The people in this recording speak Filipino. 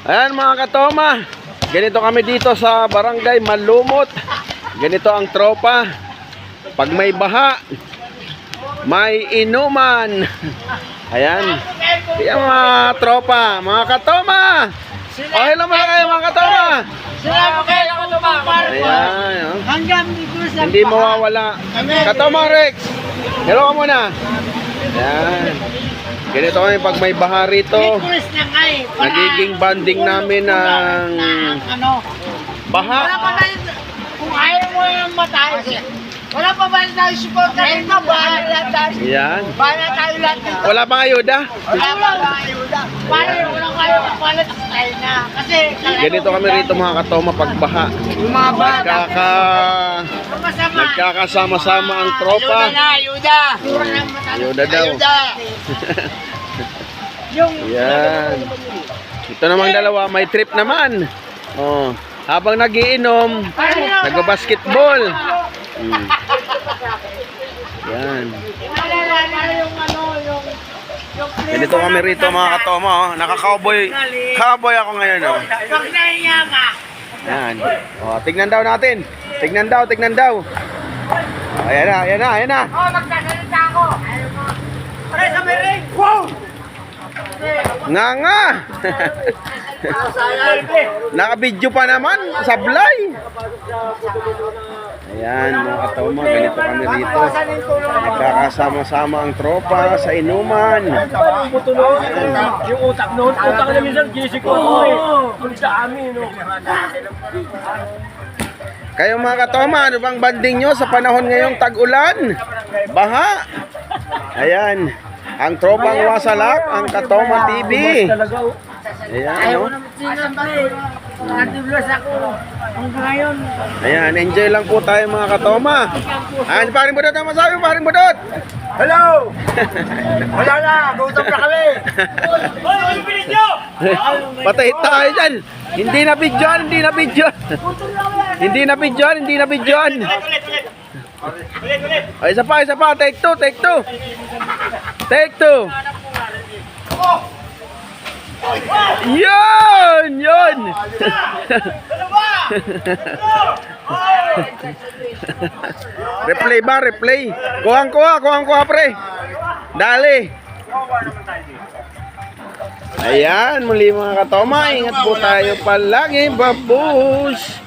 Ayan mga katoma, ganito kami dito sa barangay Malumot. Ganito ang tropa. Pag may baha, may inuman. Ayan. Ayan mga tropa, mga katoma. Okay lang muna kayo mga katoma. Ayan. Oh. Hindi mawawala. Katoma Rex, hello ka muna. Ayan. Ganito kami pag may baha rito. Nagiging banding namin ng baha. Kung ayaw mo yung matay, wala pa ba tayo supporter dito? Bahala lahat tayo. Yan. Bahala tayo lahat dito. Wala bang ayuda? Wala pa ba ayuda? Paano yung walang kayo kapalit tayo na? Kasi Ganito kami rito mga katoma pag baha. Nagkakasama-sama ang tropa. Ayuda na, ayuda. Ayuda daw. Yan. Ito namang dalawa, may trip naman. Oh, habang nagiinom, nagbabasketball. Yan. Ganito kami rito mga katoma. Oh. Naka-cowboy. Cowboy ako ngayon. Oh. Pag nahiya ka. Yan. Oh, tignan daw natin. Tignan daw. Oh, ayan na. Oh, magsasalita ako. Ayaw mo. Pare, sa ring. Wow! Nga. Naka-video pa naman. Sablay. Ayan mga katoma. Ganito kami rito. Nagkakasama-sama ang tropa sa inuman. Yung utak noon, utak na minsan, gising ko kung sa amin, no? Kayo mga katoma, ano bang banding nyo sa panahon ngayong tag-ulan? Baha. Ayan. Ang tropang wasalak, ang Katoma TV. Ayan, no? Natiblos ako. Hanggang ngayon. Ayan, enjoy lang po tayo mga katoma. Ayan, paring budot ang masabi, paring budot. Hello! Wala na, gutom na kami. Patay tayo dyan. Hindi na bidyon. Ay, isa pa. Take two. Yun. Replay. Kuhang pre. Dali. Ayan, muli mga katoma. Ingat po tayo palagi. Babush.